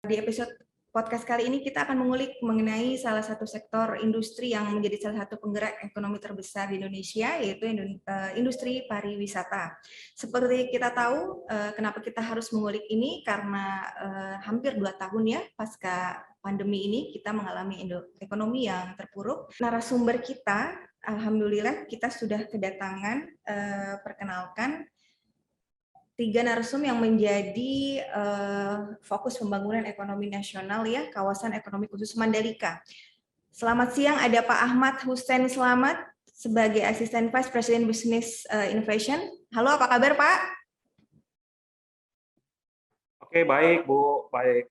Di episode podcast kali ini kita akan mengulik mengenai salah satu sektor industri yang menjadi salah satu penggerak ekonomi terbesar di Indonesia, yaitu industri pariwisata. Seperti kita tahu, kenapa kita harus mengulik ini, karena hampir 2 tahun ya pasca pandemi ini kita mengalami ekonomi yang terpuruk. Narasumber kita, alhamdulillah kita sudah kedatangan, perkenalkan 3 narsum yang menjadi fokus pembangunan ekonomi nasional ya, kawasan ekonomi khusus Mandalika. Selamat siang, ada Pak Ahmad Hussein Slamet sebagai Asisten Vice President Business Innovation. Halo, apa kabar Pak? Oke, baik Bu, baik.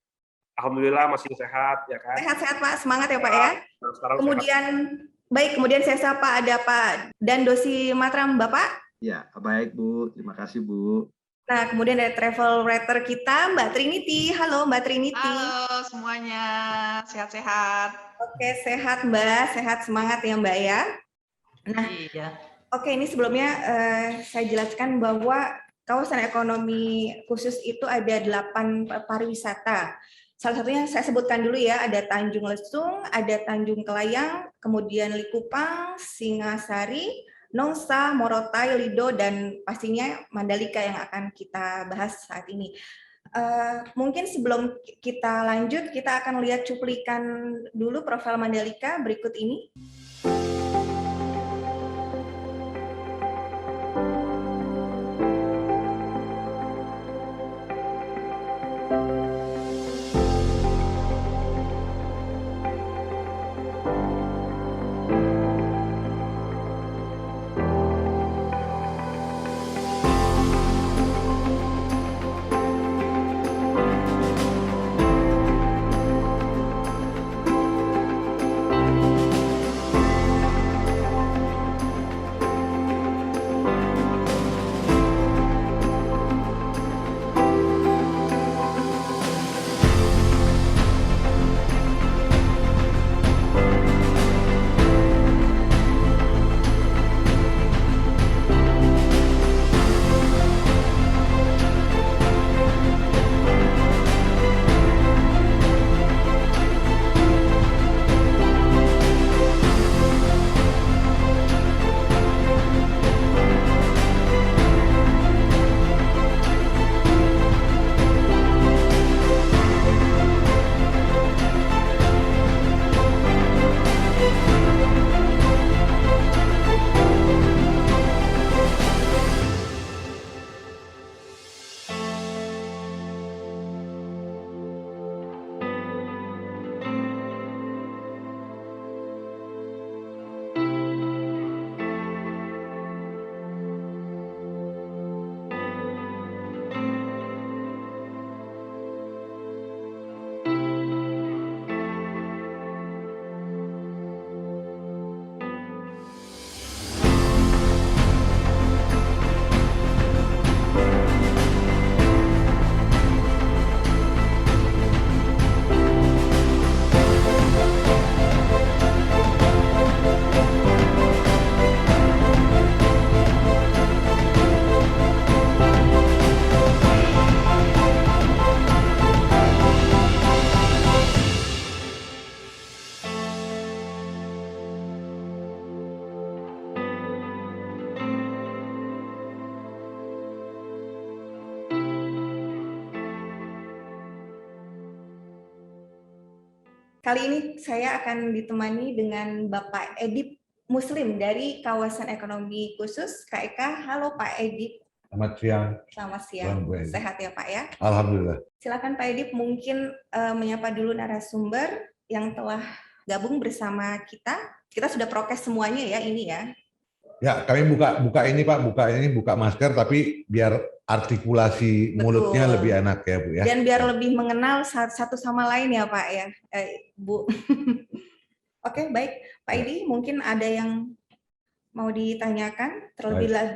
Alhamdulillah masih sehat ya kan? Sehat-sehat Pak, semangat ya Pak ya. Kemudian sehat. Baik, kemudian saya sapa ada Pak Dandosi Matram, Bapak. Ya, baik Bu, terima kasih Bu. Nah, kemudian ada travel writer kita, Mbak Trinity. Halo, Mbak Trinity. Halo semuanya, sehat-sehat. Oke, sehat Mbak, sehat, semangat ya Mbak ya. Nah, iya. Oke, ini sebelumnya saya jelaskan bahwa kawasan ekonomi khusus itu ada 8 pariwisata. Salah satunya saya sebutkan dulu ya, ada Tanjung Lesung, ada Tanjung Kelayang, kemudian Likupang, Singasari, Nongsa, Morotai, Lido, dan pastinya Mandalika yang akan kita bahas saat ini. Mungkin sebelum kita lanjut, kita akan lihat cuplikan dulu profil Mandalika berikut ini. Kali ini saya akan ditemani dengan Bapak Edip Muslim dari Kawasan Ekonomi Khusus KEK. Halo Pak Edip. Selamat siang. Selamat siang. Sehat ya Pak ya? Alhamdulillah. Silakan Pak Edip mungkin menyapa dulu narasumber yang telah gabung bersama kita. Kita sudah prokes semuanya ya ini ya. Ya, kami buka ini Pak, buka masker tapi biar artikulasi mulutnya lebih enak ya Bu ya. Dan biar lebih mengenal satu sama lain ya Pak ya, Bu. Oke, baik. Pak Edi, mungkin ada yang mau ditanyakan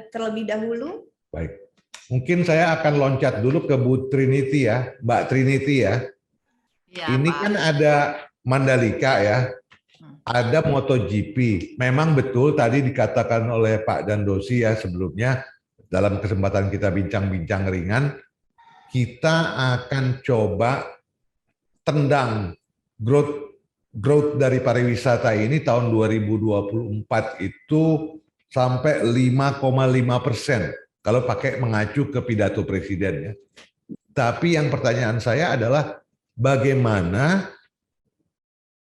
terlebih dahulu? Baik. Mungkin saya akan loncat dulu ke Bu Trinity ya, Mbak Trinity ya. Ya ini Pak. Kan ada Mandalika ya. Ada MotoGP. Memang betul tadi dikatakan oleh Pak Dandosi ya sebelumnya dalam kesempatan kita bincang-bincang ringan, kita akan coba tendang growth dari pariwisata ini tahun 2024 itu sampai 5,5% kalau pakai mengacu ke pidato presiden ya. Tapi yang pertanyaan saya adalah bagaimana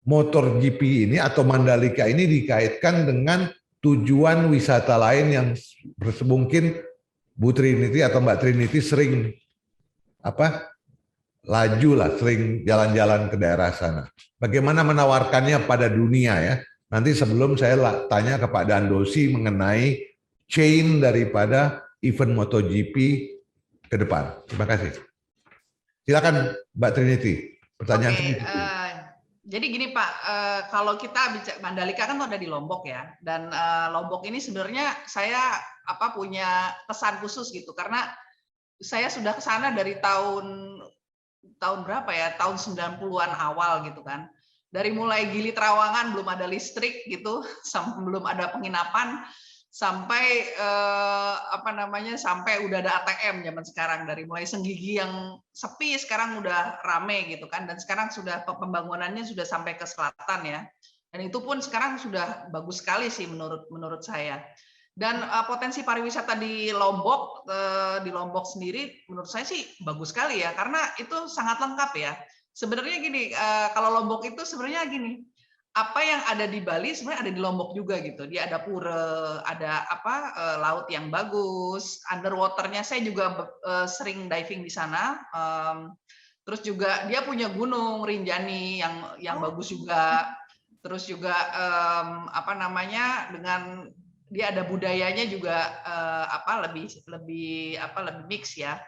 MotoGP ini atau Mandalika ini dikaitkan dengan tujuan wisata lain yang mungkin Bu Trinity atau Mbak Trinity sering laju lah, sering jalan-jalan ke daerah sana. Bagaimana menawarkannya pada dunia ya? Nanti sebelum saya tanya ke Pak Dandosi mengenai chain daripada event MotoGP ke depan. Terima kasih. Silakan Mbak Trinity. Pertanyaan jadi gini Pak, kalau kita bicara Mandalika kan ada di Lombok ya, dan Lombok ini sebenarnya saya punya pesan khusus gitu, karena saya sudah ke sana dari tahun berapa ya, tahun 90-an awal gitu kan. Dari mulai Gili Trawangan belum ada listrik gitu, belum ada penginapan, sampai sampai udah ada ATM zaman sekarang. Dari mulai Senggigi yang sepi sekarang udah rame gitu kan, dan sekarang sudah pembangunannya sudah sampai ke selatan ya. Dan itu pun sekarang sudah bagus sekali sih menurut saya. Dan potensi pariwisata di Lombok sendiri menurut saya sih bagus sekali ya, karena itu sangat lengkap ya. Sebenarnya gini, kalau Lombok itu sebenarnya gini, apa yang ada di Bali sebenarnya ada di Lombok juga gitu. Dia ada pura, ada laut yang bagus, underwaternya saya juga sering diving di sana. Terus juga dia punya gunung Rinjani yang bagus juga. Terus juga dengan dia ada budayanya juga lebih mix ya.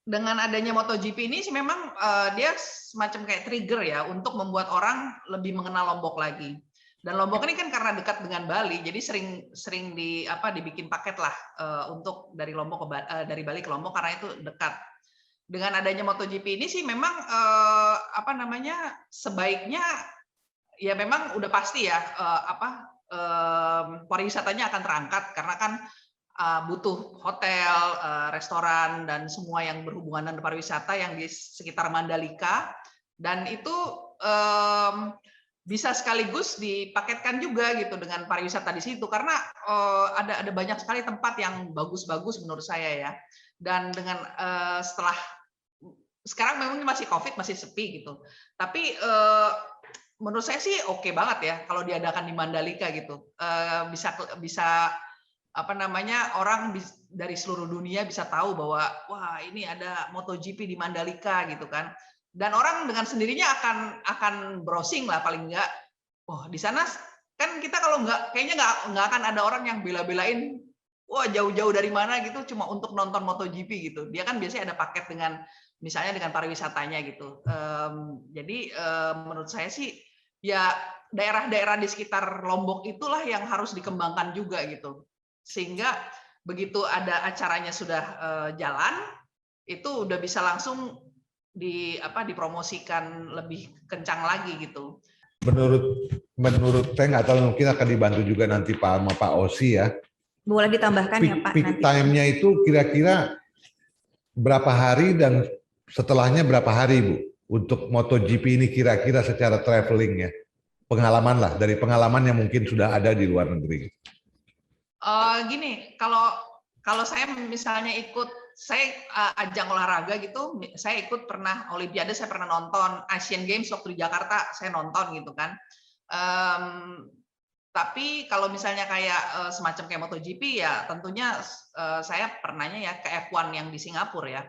Dengan adanya MotoGP ini sih memang dia semacam kayak trigger ya untuk membuat orang lebih mengenal Lombok lagi. Dan Lombok ini kan karena dekat dengan Bali, jadi sering dibikin paket lah untuk dari Bali ke Lombok karena itu dekat. Dengan adanya MotoGP ini sih memang sebaiknya ya memang udah pasti ya pariwisatanya akan terangkat karena kan butuh hotel, restoran dan semua yang berhubungan dengan pariwisata yang di sekitar Mandalika, dan itu bisa sekaligus dipaketkan juga gitu dengan pariwisata di situ karena ada banyak sekali tempat yang bagus-bagus menurut saya ya. Dan dengan setelah sekarang memang masih COVID, masih sepi gitu, tapi menurut saya sih oke banget ya kalau diadakan di Mandalika gitu. Bisa orang dari seluruh dunia bisa tahu bahwa wah ini ada MotoGP di Mandalika gitu kan. Dan orang dengan sendirinya akan browsing lah paling enggak. Wah, di sana kan kita kalau kayaknya nggak akan ada orang yang bela-belain wah jauh-jauh dari mana gitu cuma untuk nonton MotoGP gitu. Dia kan biasanya ada paket misalnya dengan pariwisatanya gitu. Jadi menurut saya sih ya daerah-daerah di sekitar Lombok itulah yang harus dikembangkan juga gitu. Sehingga begitu ada acaranya sudah jalan, itu udah bisa langsung dipromosikan lebih kencang lagi gitu. Menurut saya nggak tahu, mungkin akan dibantu juga nanti Pak Osi ya. Boleh ditambahkan ya Pak. Peak time-nya itu kira-kira berapa hari dan setelahnya berapa hari Bu untuk MotoGP ini kira-kira secara traveling ya, pengalaman lah dari pengalaman yang mungkin sudah ada di luar negeri. Gini, kalau saya misalnya saya ajang olahraga gitu, saya ikut pernah Olimpiade, saya pernah nonton Asian Games waktu di Jakarta, saya nonton gitu kan. Tapi kalau misalnya kayak semacam kayak MotoGP ya tentunya saya pernahnya ya ke F1 yang di Singapura ya.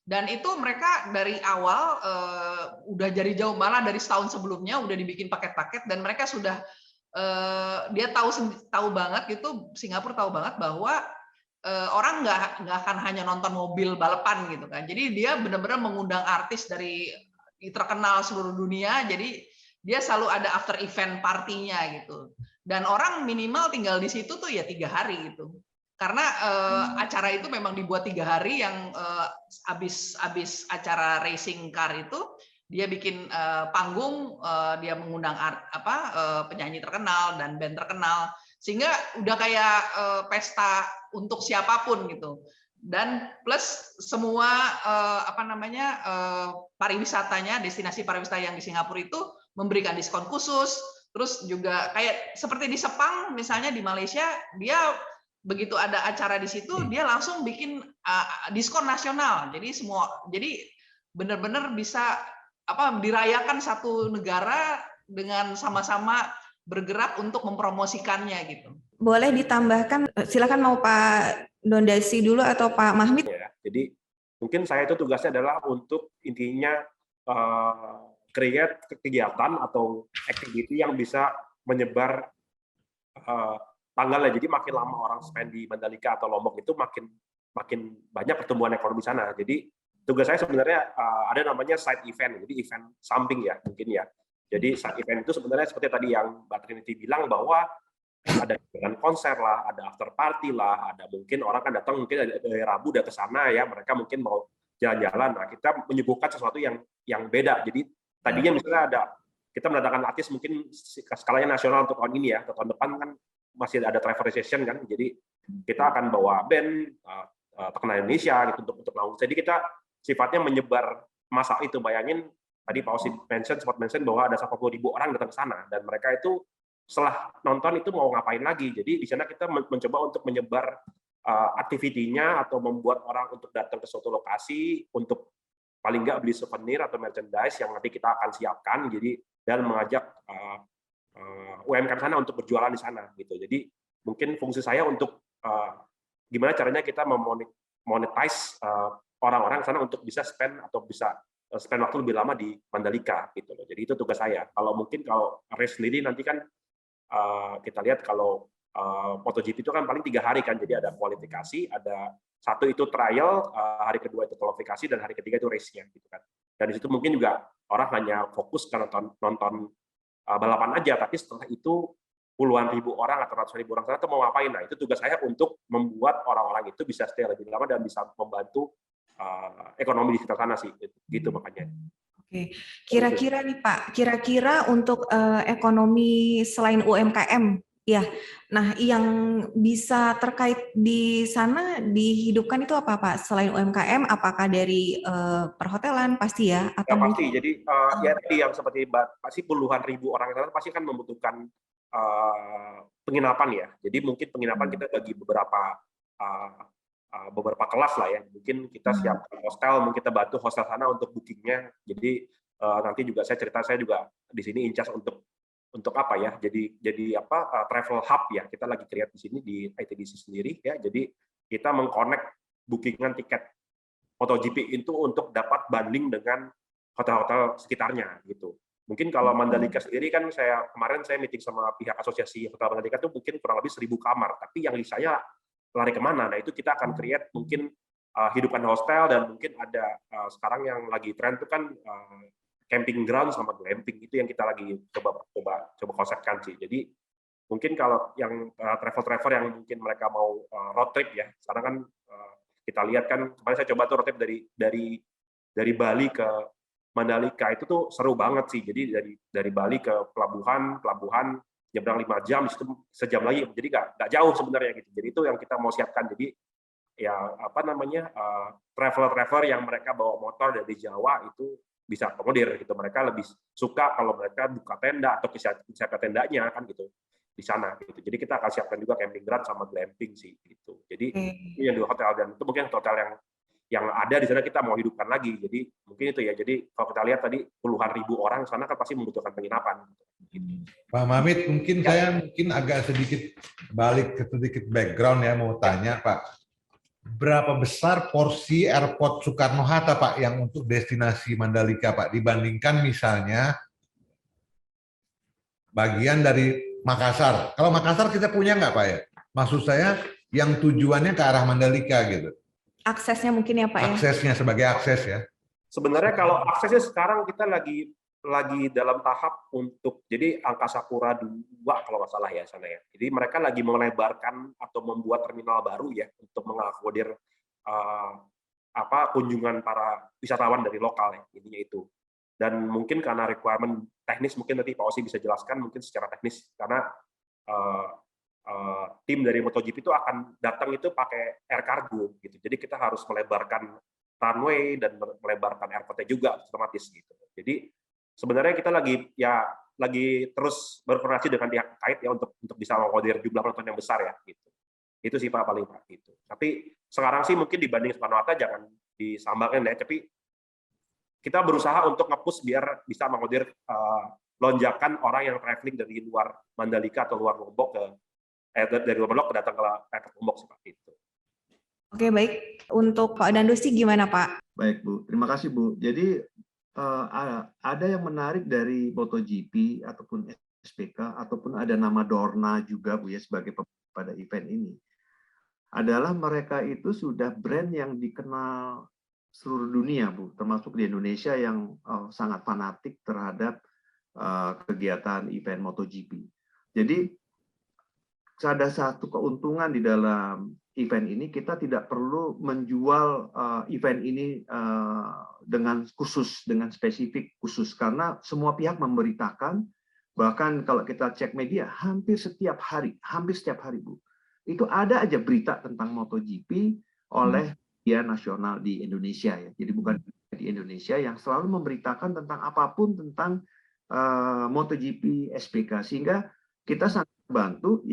Dan itu mereka dari awal udah dari jauh, malah dari setahun sebelumnya udah dibikin paket-paket dan mereka sudah dia tahu banget gitu, Singapura tahu banget bahwa orang nggak akan hanya nonton mobil balapan gitu kan. Jadi dia benar-benar mengundang artis dari terkenal seluruh dunia. Jadi dia selalu ada after event partinya gitu. Dan orang minimal tinggal di situ tuh ya 3 hari gitu. Karena acara itu memang dibuat 3 hari yang habis acara racing car itu dia bikin panggung, dia mengundang penyanyi terkenal dan band terkenal, sehingga udah kayak pesta untuk siapapun gitu. dan plus semua pariwisatanya, destinasi pariwisata yang di Singapura itu memberikan diskon khusus. Terus juga kayak seperti di Sepang misalnya, di Malaysia, dia begitu ada acara di situ dia langsung bikin diskon nasional. Jadi benar-benar bisa dirayakan satu negara dengan sama-sama bergerak untuk mempromosikannya gitu. Boleh ditambahkan, silakan mau Pak Dondasi dulu atau Pak Mahmid. Ya, jadi mungkin saya itu tugasnya adalah untuk intinya create kegiatan atau activity yang bisa menyebar tanggalnya. Jadi makin lama orang spend di Mandalika atau Lombok itu makin banyak pertumbuhan ekonomi sana. Jadi tugas saya sebenarnya ada namanya side event, jadi event samping ya mungkin ya. Jadi side event itu sebenarnya seperti tadi yang Mbak Trinity bilang bahwa ada dengan konser lah, ada after party lah, ada mungkin orang kan datang mungkin dari Rabu udah ke sana ya, mereka mungkin mau jalan-jalan. Nah, kita menyuguhkan sesuatu yang beda. Jadi tadinya misalnya kita mendatangkan artis mungkin skalanya nasional untuk tahun ini ya, atau tahun depan kan masih ada travel recession kan. Jadi kita akan bawa band terkenal Indonesia gitu untuk langsung. Jadi kita sifatnya menyebar masa itu. Bayangin tadi Pak Osi sempat mention bahwa ada 1,000 orang datang ke sana dan mereka itu setelah nonton itu mau ngapain lagi. Jadi di sana kita mencoba untuk menyebar aktivitinya atau membuat orang untuk datang ke suatu lokasi untuk paling nggak beli souvenir atau merchandise yang nanti kita akan siapkan. Jadi dan mengajak UMKM sana untuk berjualan di sana gitu. Jadi mungkin fungsi saya untuk gimana caranya kita memonetize orang-orang sana untuk bisa spend waktu lebih lama di Mandalika gitu loh. Jadi itu tugas saya. Kalau race sendiri nanti kan kita lihat kalau MotoGP itu kan paling 3 hari kan, jadi ada kualifikasi, ada satu itu trial, hari kedua itu kualifikasi, dan hari ketiga itu race-nya gitu kan. Dan di situ mungkin juga orang hanya fokus ke nonton balapan aja, tapi setelah itu puluhan ribu orang atau ratusan ribu orang sana tuh mau ngapain. Nah, itu tugas saya untuk membuat orang-orang itu bisa stay lebih lama dan bisa membantu ekonomi di sekitar sana sih, gitu makanya. Oke, kira-kira nih Pak, untuk ekonomi selain UMKM, ya, nah yang bisa terkait di sana dihidupkan itu apa Pak? Selain UMKM, apakah dari perhotelan pasti ya? Atau ya pasti, jadi ya tadi yang seperti pasti puluhan ribu orang sana pasti kan membutuhkan penginapan ya. Jadi mungkin penginapan kita bagi beberapa kelas lah ya. Mungkin kita siapkan hostel, mungkin kita bantu hostel sana untuk bookingnya. Jadi nanti juga saya juga di sini in charge untuk apa ya? Jadi travel hub ya. Kita lagi create di sini di ITDC sendiri ya. Jadi kita mengconnect bookingan tiket MotoGP itu untuk dapat banding dengan hotel-hotel sekitarnya gitu. Mungkin kalau Mandalika sendiri kan kemarin saya meeting sama pihak asosiasi hotel Mandalika itu mungkin kurang lebih 1.000 kamar. Tapi yang saya lari kemana? Nah itu kita akan create mungkin hidupkan hostel dan mungkin ada sekarang yang lagi tren itu kan camping ground sama glamping, itu yang kita lagi coba konsepkan sih. Jadi mungkin kalau yang travel yang mungkin mereka mau road trip ya, sekarang kan kita lihat kan kemarin saya coba tuh road trip dari Bali ke Mandalika itu tuh seru banget sih. Jadi dari Bali ke pelabuhan nyebrang 5 jam, itu sejam lagi, jadi nggak jauh sebenarnya gitu. Jadi itu yang kita mau siapkan. Jadi ya traveler yang mereka bawa motor dari Jawa itu bisa akomodir gitu. Mereka lebih suka kalau mereka buka tenda atau bisa ke tendanya kan gitu di sana gitu. Jadi kita akan siapkan juga camping ground sama glamping sih gitu. Jadi ini yang 2 hotel, dan itu mungkin hotel yang ada di sana kita mau hidupkan lagi. Jadi mungkin itu ya. Jadi kalau kita lihat tadi puluhan ribu orang sana kan pasti membutuhkan penginapan. Gitu. Pak Mamit, saya agak sedikit balik ke sedikit background ya, mau tanya Pak. Berapa besar porsi airport Soekarno-Hatta Pak yang untuk destinasi Mandalika Pak dibandingkan misalnya bagian dari Makassar? Kalau Makassar kita punya nggak Pak ya? Maksud saya yang tujuannya ke arah Mandalika gitu. Aksesnya mungkin ya Pak ya? Aksesnya sebagai akses ya. Sebenarnya kalau aksesnya sekarang kita lagi dalam tahap untuk, jadi Angkasa Pura 2 kalau nggak salah ya sana ya. Jadi mereka lagi melebarkan atau membuat terminal baru ya untuk mengakomodir kunjungan para wisatawan dari lokal ya, intinya itu. Dan mungkin karena requirement teknis, mungkin nanti Pak Osi bisa jelaskan mungkin secara teknis, karena tim dari MotoGP itu akan datang itu pakai air cargo gitu. Jadi kita harus melebarkan runway dan melebarkan airport juga otomatis gitu. Jadi sebenarnya kita lagi terus berkoordinasi dengan pihak terkait ya untuk bisa mengakomodir jumlah penonton yang besar ya gitu. Itu sih Pak paling Pak gitu. Tapi sekarang sih mungkin dibanding Soekarno-Hatta jangan disamakan ya, tapi kita berusaha untuk nge-push biar bisa mengakomodir lonjakan orang yang traveling dari luar Mandalika atau luar Lombok dari luar Lombok datang ke airport Lombok seperti itu. Oke, baik. Untuk Pak Dandosi gimana Pak? Baik Bu, terima kasih Bu. Jadi ada yang menarik dari MotoGP ataupun SPK ataupun ada nama Dorna juga Bu ya sebagai pada event ini. Adalah mereka itu sudah brand yang dikenal seluruh dunia Bu, termasuk di Indonesia yang sangat fanatik terhadap kegiatan event MotoGP. Jadi ada satu keuntungan di dalam event ini, kita tidak perlu menjual event ini dengan khusus, dengan spesifik khusus, karena semua pihak memberitakan, bahkan kalau kita cek media, hampir setiap hari Bu, itu ada aja berita tentang MotoGP oleh media nasional di Indonesia ya. Jadi bukan di Indonesia yang selalu memberitakan tentang apapun tentang MotoGP SPK, sehingga kita sangat bantu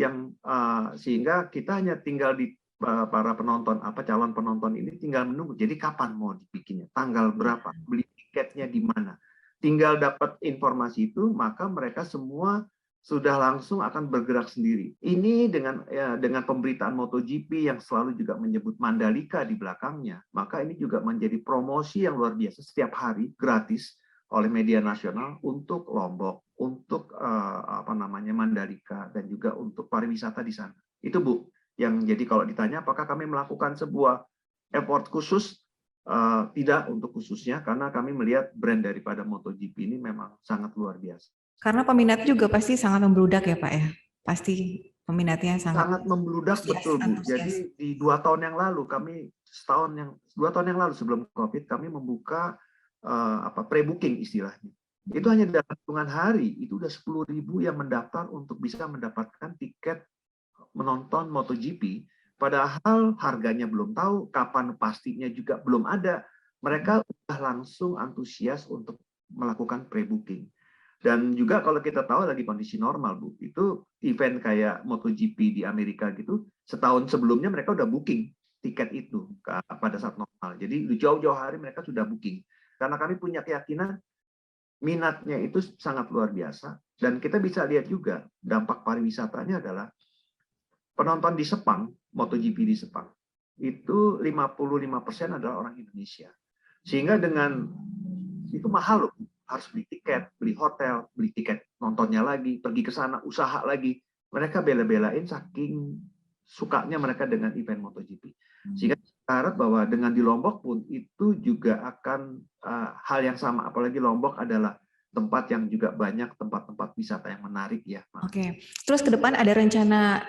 sehingga kita hanya tinggal di para penonton calon penonton ini tinggal menunggu. Jadi kapan mau dibikinnya, tanggal berapa, beli tiketnya di mana, tinggal dapat informasi itu, maka mereka semua sudah langsung akan bergerak sendiri. Ini dengan pemberitaan MotoGP yang selalu juga menyebut Mandalika di belakangnya, maka ini juga menjadi promosi yang luar biasa setiap hari gratis oleh media nasional untuk Lombok, untuk Mandalika, dan juga untuk pariwisata di sana. Itu Bu, yang jadi kalau ditanya apakah kami melakukan sebuah effort khusus, tidak untuk khususnya, karena kami melihat brand daripada MotoGP ini memang sangat luar biasa. Karena peminat juga pasti sangat membludak ya Pak ya? Pasti peminatnya sangat membludak, betul Bu. Jadi di 2 tahun yang lalu, 2 tahun yang lalu sebelum COVID, kami membuka pre-booking istilahnya. Itu hanya dalam hitungan hari, itu udah 10.000 yang mendaftar untuk bisa mendapatkan tiket menonton MotoGP, padahal harganya belum tahu, kapan pastinya juga belum ada. Mereka udah langsung antusias untuk melakukan pre-booking. Dan juga kalau kita tahu lagi kondisi normal Bu, itu event kayak MotoGP di Amerika gitu, setahun sebelumnya mereka udah booking tiket itu pada saat normal. Jadi jauh-jauh hari mereka sudah booking. Karena kami punya keyakinan minatnya itu sangat luar biasa, dan kita bisa lihat juga dampak pariwisatanya adalah penonton di Sepang, MotoGP di Sepang, itu 55% adalah orang Indonesia. Sehingga dengan itu mahal loh, harus beli tiket, beli hotel, beli tiket nontonnya lagi, pergi ke sana, usaha lagi. Mereka bela-belain saking sukanya mereka dengan event MotoGP. Sehingga kita harap bahwa dengan di Lombok pun itu juga akan hal yang sama, apalagi Lombok adalah tempat yang juga banyak tempat-tempat wisata yang menarik ya. Oke, terus ke depan ada rencana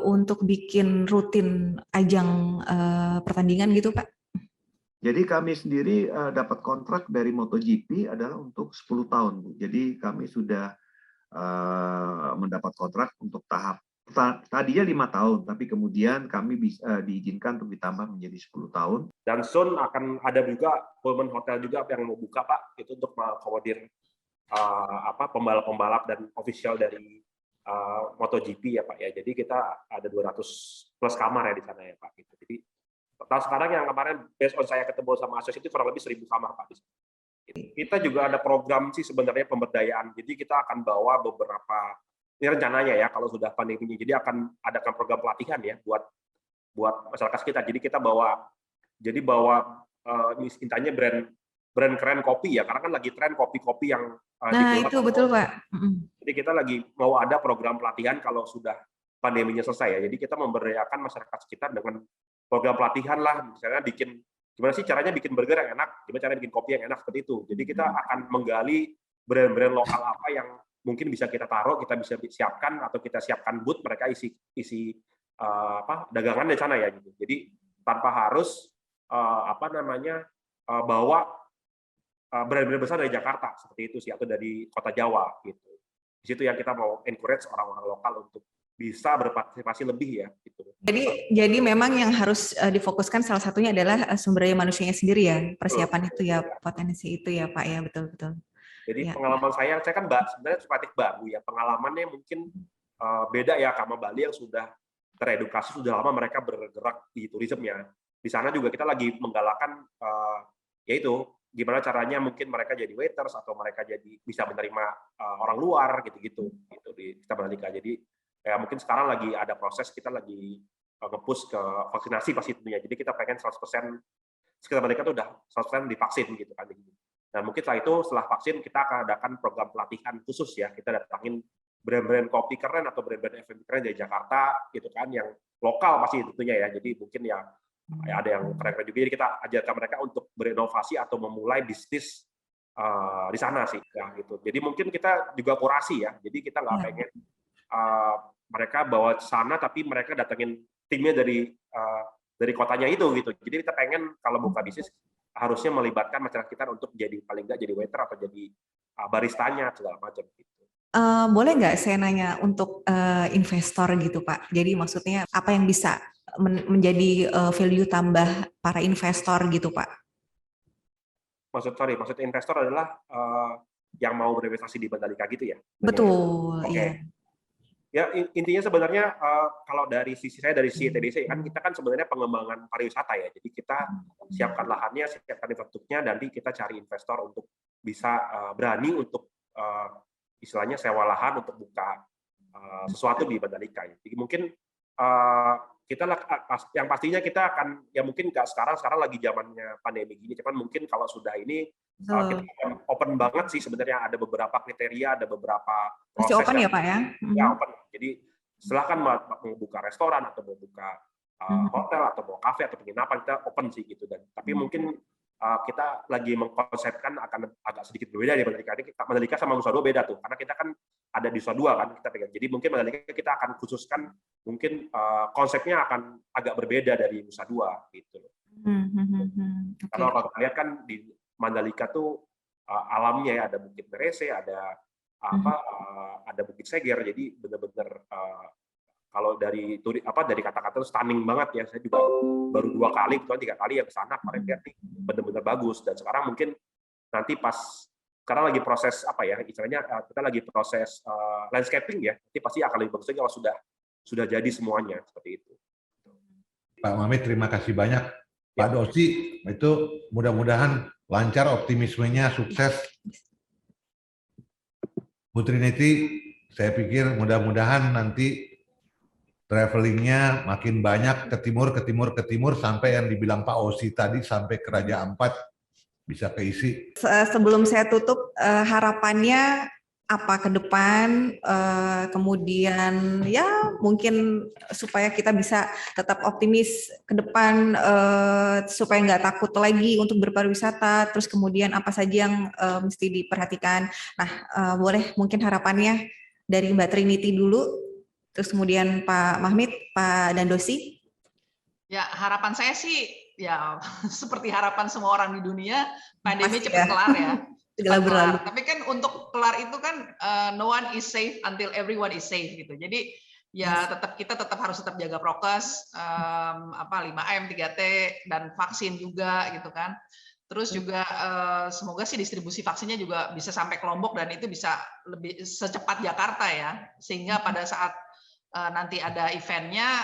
untuk bikin rutin ajang pertandingan gitu Pak? Jadi kami sendiri dapat kontrak dari MotoGP adalah untuk 10 tahun Bu. Jadi kami sudah mendapat kontrak untuk tahap tadinya 5 tahun, tapi kemudian kami bisa diizinkan untuk ditambah menjadi 10 tahun. Dan soon akan ada juga Pullman Hotel juga yang mau buka Pak, itu untuk mengakomodir pembalap-pembalap dan official dari MotoGP ya Pak ya. Jadi kita ada 200 plus kamar ya di sana ya Pak. Gitu. Jadi total sekarang yang kemarin based on saya ketemu sama Asos itu kurang lebih 1.000 kamar Pak. Kita juga ada program sih sebenarnya pemberdayaan. Jadi kita akan bawa beberapa, ini rencananya ya kalau sudah pandeminya, jadi akan adakan program pelatihan ya buat masyarakat kita. Jadi kita bawa intinya brand keren kopi ya, karena kan lagi tren kopi-kopi yang itu betul Pak. Jadi kita lagi mau ada program pelatihan kalau sudah pandeminya selesai ya. Jadi kita memberdayakan masyarakat sekitar dengan program pelatihan lah, misalnya gimana sih caranya bikin burger yang enak, gimana caranya bikin kopi yang enak, seperti itu. Jadi kita akan menggali brand-brand lokal apa yang mungkin bisa kita taruh, kita bisa siapkan, atau kita siapkan booth, mereka isi dagangan di sana ya. Gitu. Jadi tanpa harus bawa brand-brand besar dari Jakarta, seperti itu sih, atau dari kota Jawa gitu. Di situ yang kita mau encourage orang-orang lokal untuk bisa berpartisipasi lebih ya gitu. Jadi memang yang harus difokuskan salah satunya adalah sumber daya manusianya sendiri ya, persiapan itu ya, potensi itu ya Pak ya, betul. Jadi ya. pengalaman saya kan sebenarnya relatif baru ya, pengalamannya mungkin beda ya sama Bali yang sudah teredukasi, sudah lama mereka bergerak di turismenya. Di sana juga kita lagi menggalakkan yaitu gimana caranya mungkin mereka jadi waiters atau mereka jadi bisa menerima orang luar gitu di kita Mandalika. Jadi ya mungkin sekarang lagi ada proses, kita lagi nge-push ke vaksinasi pasti tentunya. Jadi kita pengen 100% sekitar mereka tuh udah 100% divaksin gitu kan. Dan mungkin setelah vaksin kita akan adakan program pelatihan khusus ya. Kita datangin brand-brand kopi keren atau brand-brand F&B keren dari Jakarta gitu kan, yang lokal pasti tentunya ya. Jadi mungkin ya ada yang keren-keren juga. Jadi kita ajarkan mereka untuk berinovasi atau memulai bisnis di sana sih ya gitu. Jadi mungkin kita juga kurasi ya. Jadi kita nggak pengen mereka bawa ke sana tapi mereka datengin timnya dari kotanya itu gitu. Jadi kita pengen kalau buka bisnis harusnya melibatkan masyarakat kita untuk jadi paling nggak jadi waiter atau jadi baristanya segala macam gitu. Boleh nggak saya nanya untuk investor gitu Pak? Jadi maksudnya apa yang bisa menjadi value tambah para investor gitu Pak? Maksud investor adalah yang mau berinvestasi di Mandalika gitu ya? Betul. Oke. Okay. Ya intinya sebenarnya kalau dari sisi saya dari CTDC kan kita kan sebenarnya pengembangan pariwisata ya. Jadi kita siapkan lahannya, siapkan infrastrukturnya, nanti kita cari investor untuk bisa berani untuk istilahnya sewa lahan untuk buka sesuatu di Mandalika. Jadi mungkin kita yang pastinya kita akan ya mungkin nggak sekarang lagi zamannya pandemi gini, cuman mungkin kalau sudah ini kita open banget sih sebenarnya, ada beberapa kriteria, ada beberapa proses. Masih open ya Pak ya? Ya open. Jadi silahkan mau buka restoran atau mau buka hotel atau mau kafe atau penginapan, kita open sih gitu. Tapi mungkin kita lagi mengkonsepkan akan agak sedikit berbeda di Mandalika. Mandalika sama Nusa Dua beda tuh, karena kita kan ada di Nusa Dua kan kita pegang. Jadi mungkin Mandalika kita akan khususkan mungkin konsepnya akan agak berbeda dari Nusa Dua gitu. Karena kalau kita lihat kan di Mandalika tuh alamnya ya, ada Bukit Merese, ada ada Bukit Seger, jadi benar-benar kalau dari kata-kata itu stunning banget ya. Saya juga baru 2 kali, 3 kali ya ke sana, kemarin lihat nih benar-benar bagus. Dan sekarang mungkin nanti sekarang lagi proses istilahnya kita lagi proses landscaping ya. Nanti pasti akan lebih bagus lagi kalau sudah jadi semuanya seperti itu. Pak Mamit, terima kasih banyak. Pak Dosi, itu mudah-mudahan lancar, optimismenya sukses. Bu Trinity, saya pikir mudah-mudahan nanti travelingnya makin banyak ke timur sampai yang dibilang Pak Osi tadi sampai ke Raja Ampat bisa keisi. Sebelum saya tutup, harapannya apa ke depan, kemudian ya mungkin supaya kita bisa tetap optimis ke depan, supaya nggak takut lagi untuk berpariwisata, terus kemudian apa saja yang mesti diperhatikan. Nah, boleh mungkin harapannya dari Mbak Trinity dulu, terus kemudian Pak Mahmid, Pak Dandosi. Ya, harapan saya sih ya seperti harapan semua orang di dunia, pandemi cepat kelar ya. Kelar. Tapi kan untuk kelar itu kan no one is safe until everyone is safe gitu. Jadi ya kita tetap harus jaga prokes, 5M, 3T dan vaksin juga gitu kan. Terus juga semoga sih distribusi vaksinnya juga bisa sampai ke Lombok dan itu bisa lebih secepat Jakarta ya, sehingga pada saat nanti ada eventnya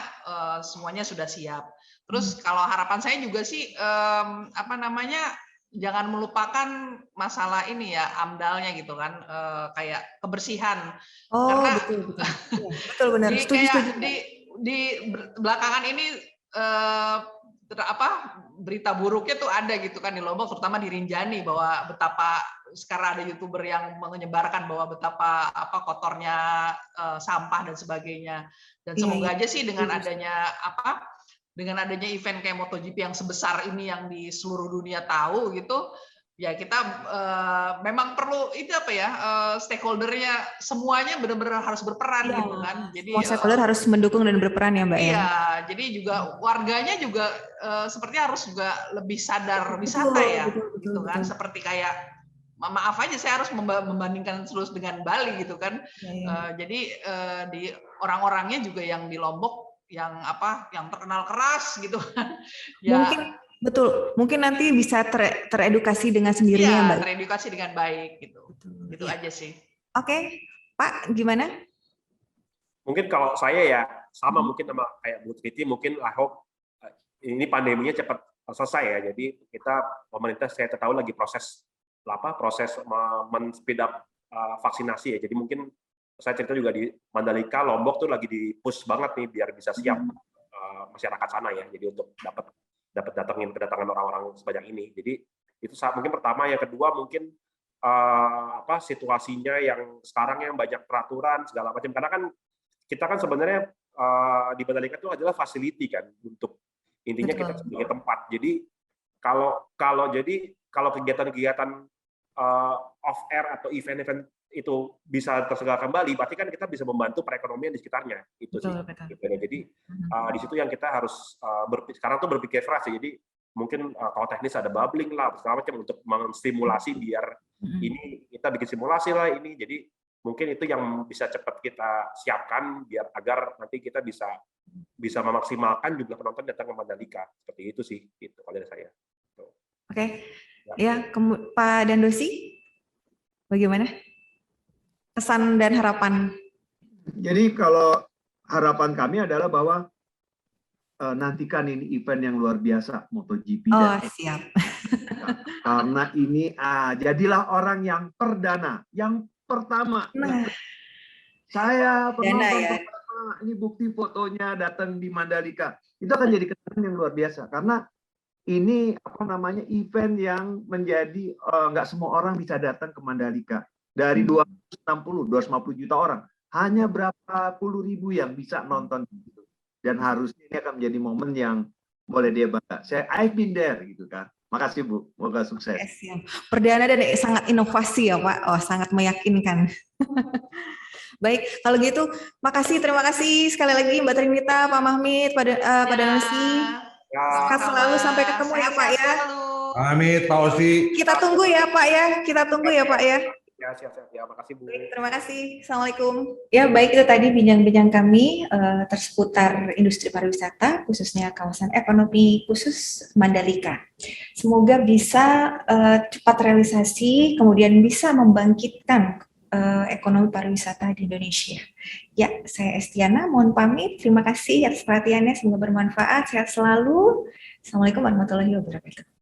semuanya sudah siap. Terus kalau harapan saya juga sih jangan melupakan masalah ini ya, AMDAL-nya gitu kan, kayak kebersihan. Karena betul benar. Di belakangan ini berita buruknya tuh ada gitu kan di Lombok, terutama di Rinjani, bahwa betapa sekarang ada YouTuber yang menyebarkan bahwa betapa kotornya sampah dan sebagainya. Dan semoga aja sih dengan adanya event kayak MotoGP yang sebesar ini yang di seluruh dunia tahu gitu, ya kita memang perlu stakeholdernya semuanya benar-benar harus berperan gitu kan. Jadi semua stakeholder harus mendukung dan berperan ya Mbak ya. Iya, jadi juga warganya juga sepertinya harus juga lebih sadar wisata ya, gitu kan. Seperti kayak maaf aja saya harus membandingkan terus dengan Bali gitu kan. Jadi di orang-orangnya juga yang di Lombok yang yang terkenal keras gitu kan. Ya, mungkin betul, mungkin nanti bisa teredukasi dengan sendirinya, iya, Mbak. Teredukasi dengan baik gitu. Betul, gitu aja sih. Oke, Pak, gimana? Mungkin kalau saya ya sama mungkin sama kayak Bu Triti, mungkin I hope ini pandeminya cepat selesai ya. Jadi pemerintah saya tahu lagi proses men-speed up vaksinasi ya. Jadi mungkin saya cerita juga di Mandalika, Lombok tuh lagi di-push banget nih biar bisa siap masyarakat sana ya. Jadi untuk dapat kedatangan orang-orang sebanyak ini. Jadi itu mungkin pertama. Yang kedua mungkin situasinya yang sekarang yang banyak peraturan segala macam. Karena kan kita kan sebenarnya di Mandalika itu adalah facility kan untuk intinya kita sebagai tempat. Jadi kalau kegiatan-kegiatan off air atau event-event itu bisa terselenggara kembali, berarti kan kita bisa membantu perekonomian di sekitarnya. Itu sih. Jadi di situ yang kita harus sekarang tuh berpikir keras. Jadi mungkin kalau teknis ada bubbling lah, segala macam untuk menstimulasi biar ini kita bikin simulasi lah ini. Jadi mungkin itu yang bisa cepat kita siapkan biar agar nanti kita bisa memaksimalkan jumlah penonton datang ke Mandalika. Seperti itu sih, itu kalau dari saya. Oke. Ya, Pak Dandosi, bagaimana? Pesan dan harapan. Jadi kalau harapan kami adalah bahwa nantikan ini event yang luar biasa MotoGP. Oh, siap. Karena ini jadilah orang yang perdana, yang pertama. Nah, saya penonton ya. pertama, ini bukti fotonya datang di Mandalika. Itu akan jadi kenangan yang luar biasa karena ini event yang menjadi nggak semua orang bisa datang ke Mandalika. Dari 250 juta orang, hanya berapa puluh ribu yang bisa nonton gitu. Dan harusnya ini akan menjadi momen yang boleh dia bangga. I've been there gitu kan. Makasih Bu, semoga sukses. Perdana dan sangat inovasi ya Pak. Oh, sangat meyakinkan. Baik, kalau gitu terima kasih sekali lagi Mbak Trinita, Pak Mahmid, Pak Dandosi. Sehat selalu, sampai ketemu ya Pak ya. Amit, Pak Osi. Kita tunggu ya Pak ya. Ya, siap-siap. Ya, makasih Bu. Baik, terima kasih. Assalamualaikum. Ya, baik, itu tadi bincang-bincang kami seputar industri pariwisata, khususnya kawasan ekonomi khusus Mandalika. Semoga bisa cepat realisasi, kemudian bisa membangkitkan ekonomi pariwisata di Indonesia. Ya, saya Estiana, mohon pamit. Terima kasih atas perhatiannya, semoga bermanfaat. Sehat selalu. Assalamualaikum warahmatullahi wabarakatuh.